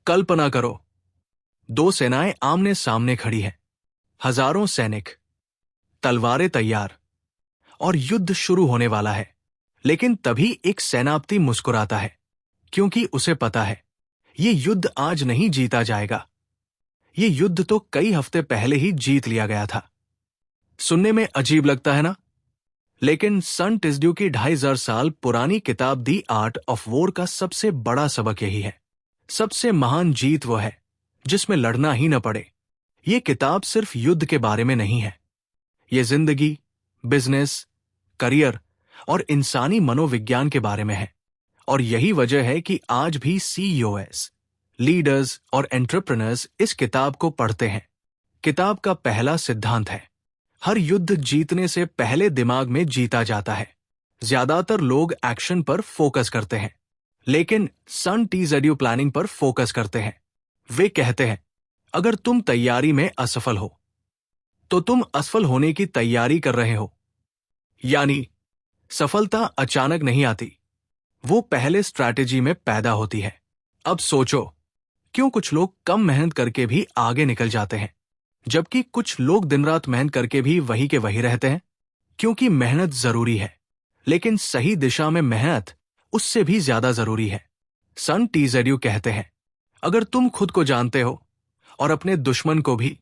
कल्पना करो, दो सेनाएं आमने सामने खड़ी हैं, हजारों सैनिक, तलवारें तैयार, और युद्ध शुरू होने वाला है। लेकिन तभी एक सेनापति मुस्कुराता है, क्योंकि उसे पता है ये युद्ध आज नहीं जीता जाएगा। ये युद्ध तो कई हफ्ते पहले ही जीत लिया गया था। सुनने में अजीब लगता है ना? लेकिन सन टिस्ड्यू की 2500 साल पुरानी किताब दी आर्ट ऑफ वॉर का सबसे बड़ा सबक यही है। सबसे महान जीत वो है जिसमें लड़ना ही न पड़े। ये किताब सिर्फ युद्ध के बारे में नहीं है। ये जिंदगी, बिजनेस, करियर और इंसानी मनोविज्ञान के बारे में है। और यही वजह है कि आज भी सीईओएस, लीडर्स और एंटरप्रेन्योर्स इस किताब को पढ़ते हैं। किताब का पहला सिद्धांत है, हर युद्ध जीतने से पहले दिमाग में जीता जाता है। ज्यादातर लोग एक्शन पर फोकस करते हैं, लेकिन सन टिस्ड्यू प्लानिंग पर फोकस करते हैं। वे कहते हैं, अगर तुम तैयारी में असफल हो तो तुम असफल होने की तैयारी कर रहे हो। यानी सफलता अचानक नहीं आती, वो पहले स्ट्रैटेजी में पैदा होती है। अब सोचो, क्यों कुछ लोग कम मेहनत करके भी आगे निकल जाते हैं, जबकि कुछ लोग दिन रात मेहनत करके भी वही के वही रहते हैं? क्योंकि मेहनत जरूरी है, लेकिन सही दिशा में मेहनत उससे भी ज्यादा जरूरी है। सन टिस्ड्यू कहते हैं, अगर तुम खुद को जानते हो और अपने दुश्मन को भी,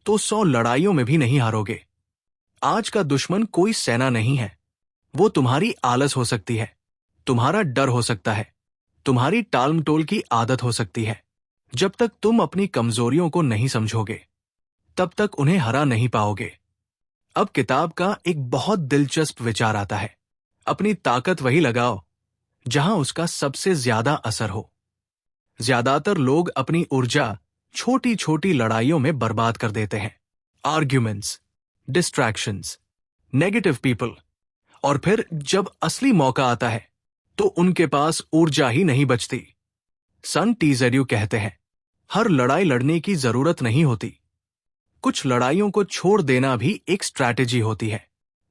तो 100 लड़ाइयों में भी नहीं हारोगे। आज का दुश्मन कोई सेना नहीं है, वो तुम्हारी आलस हो सकती है, तुम्हारा डर हो सकता है, तुम्हारी टालमटोल की आदत हो सकती है। जब तक तुम अपनी कमजोरियों को नहीं समझोगे, तब तक उन्हें हरा नहीं पाओगे। अब किताब का एक बहुत दिलचस्प विचार आता है, अपनी ताकत वही लगाओ जहां उसका सबसे ज्यादा असर हो। ज्यादातर लोग अपनी ऊर्जा छोटी छोटी लड़ाइयों में बर्बाद कर देते हैं। आर्ग्यूमेंट्स, डिस्ट्रैक्शंस, नेगेटिव पीपल, और फिर जब असली मौका आता है तो उनके पास ऊर्जा ही नहीं बचती। सन टिस्ड्यू कहते हैं, हर लड़ाई लड़ने की जरूरत नहीं होती, कुछ लड़ाइयों को छोड़ देना भी एक स्ट्रैटेजी होती है।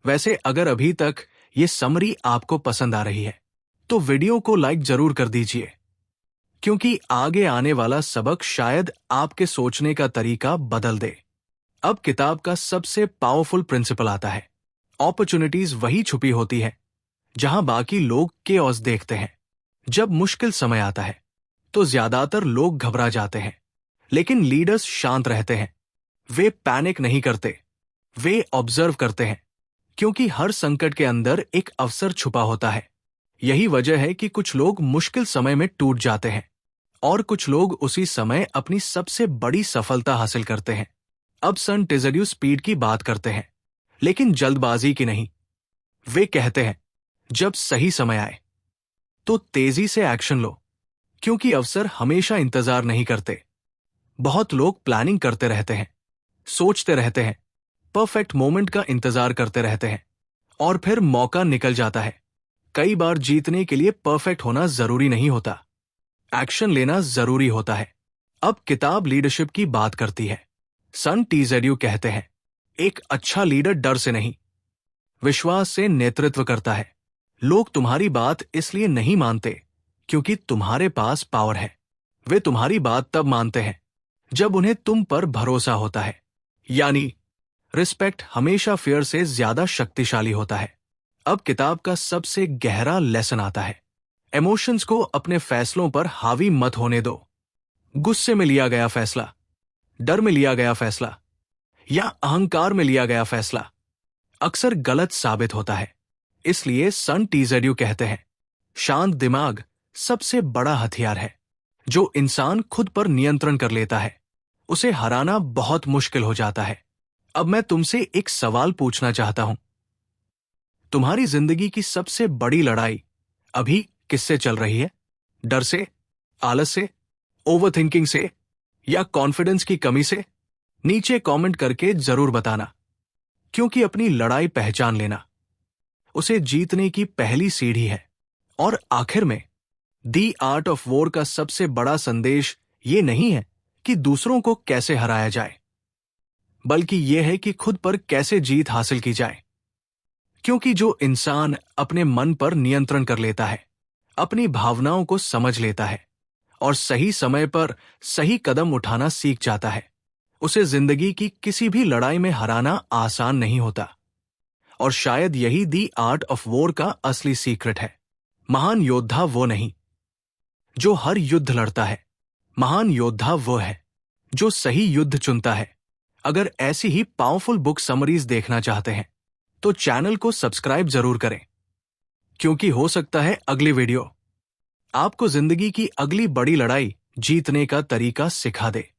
वैसे अगर अभी तक ये समरी आपको पसंद आ रही है तो वीडियो को लाइक जरूर कर दीजिए, क्योंकि आगे आने वाला सबक शायद आपके सोचने का तरीका बदल दे। अब किताब का सबसे पावरफुल प्रिंसिपल आता है, अपॉर्चुनिटीज वही छुपी होती है जहां बाकी लोग केओस देखते हैं। जब मुश्किल समय आता है तो ज्यादातर लोग घबरा जाते हैं, लेकिन लीडर्स शांत रहते हैं। वे पैनिक नहीं करते, वे ऑब्जर्व करते हैं, क्योंकि हर संकट के अंदर एक अवसर छुपा होता है। यही वजह है कि कुछ लोग मुश्किल समय में टूट जाते हैं और कुछ लोग उसी समय अपनी सबसे बड़ी सफलता हासिल करते हैं। अब सन टिस्ड्यू स्पीड की बात करते हैं, लेकिन जल्दबाजी की नहीं। वे कहते हैं, जब सही समय आए तो तेजी से एक्शन लो, क्योंकि अवसर हमेशा इंतजार नहीं करते। बहुत लोग प्लानिंग करते रहते हैं, सोचते रहते हैं, परफेक्ट मोमेंट का इंतजार करते रहते हैं, और फिर मौका निकल जाता है। कई बार जीतने के लिए परफेक्ट होना जरूरी नहीं होता, एक्शन लेना जरूरी होता है। अब किताब लीडरशिप की बात करती है। सन टिस्ड्यू कहते हैं, एक अच्छा लीडर डर से नहीं, विश्वास से नेतृत्व करता है। लोग तुम्हारी बात इसलिए नहीं मानते क्योंकि तुम्हारे पास पावर है। वे तुम्हारी बात तब मानते हैं जब उन्हें तुम पर भरोसा होता है। यानी रिस्पेक्ट हमेशा फियर से ज्यादा शक्तिशाली होता है। अब किताब का सबसे गहरा लेसन आता है, इमोशंस को अपने फैसलों पर हावी मत होने दो। गुस्से में लिया गया फैसला, डर में लिया गया फैसला या अहंकार में लिया गया फैसला अक्सर गलत साबित होता है। इसलिए सन टिस्ड्यू कहते हैं, शांत दिमाग सबसे बड़ा हथियार है। जो इंसान खुद पर नियंत्रण कर लेता है, उसे हराना बहुत मुश्किल हो जाता है। अब मैं तुमसे एक सवाल पूछना चाहता हूं, तुम्हारी जिंदगी की सबसे बड़ी लड़ाई अभी किससे चल रही है? डर से, आलस से, ओवरथिंकिंग से, या कॉन्फिडेंस की कमी से? नीचे कमेंट करके जरूर बताना, क्योंकि अपनी लड़ाई पहचान लेना उसे जीतने की पहली सीढ़ी है। और आखिर में दी आर्ट ऑफ वॉर का सबसे बड़ा संदेश ये नहीं है कि दूसरों को कैसे हराया जाए, बल्कि यह है कि खुद पर कैसे जीत हासिल की जाए। क्योंकि जो इंसान अपने मन पर नियंत्रण कर लेता है, अपनी भावनाओं को समझ लेता है और सही समय पर सही कदम उठाना सीख जाता है, उसे जिंदगी की किसी भी लड़ाई में हराना आसान नहीं होता। और शायद यही दी आर्ट ऑफ वॉर का असली सीक्रेट है। महान योद्धा वो नहीं जो हर युद्ध लड़ता है, महान योद्धा वो है जो सही युद्ध चुनता है। अगर ऐसी ही पावरफुल बुक समरीज देखना चाहते हैं तो चैनल को सब्सक्राइब जरूर करें, क्योंकि हो सकता है अगली वीडियो आपको जिंदगी की अगली बड़ी लड़ाई जीतने का तरीका सिखा दे।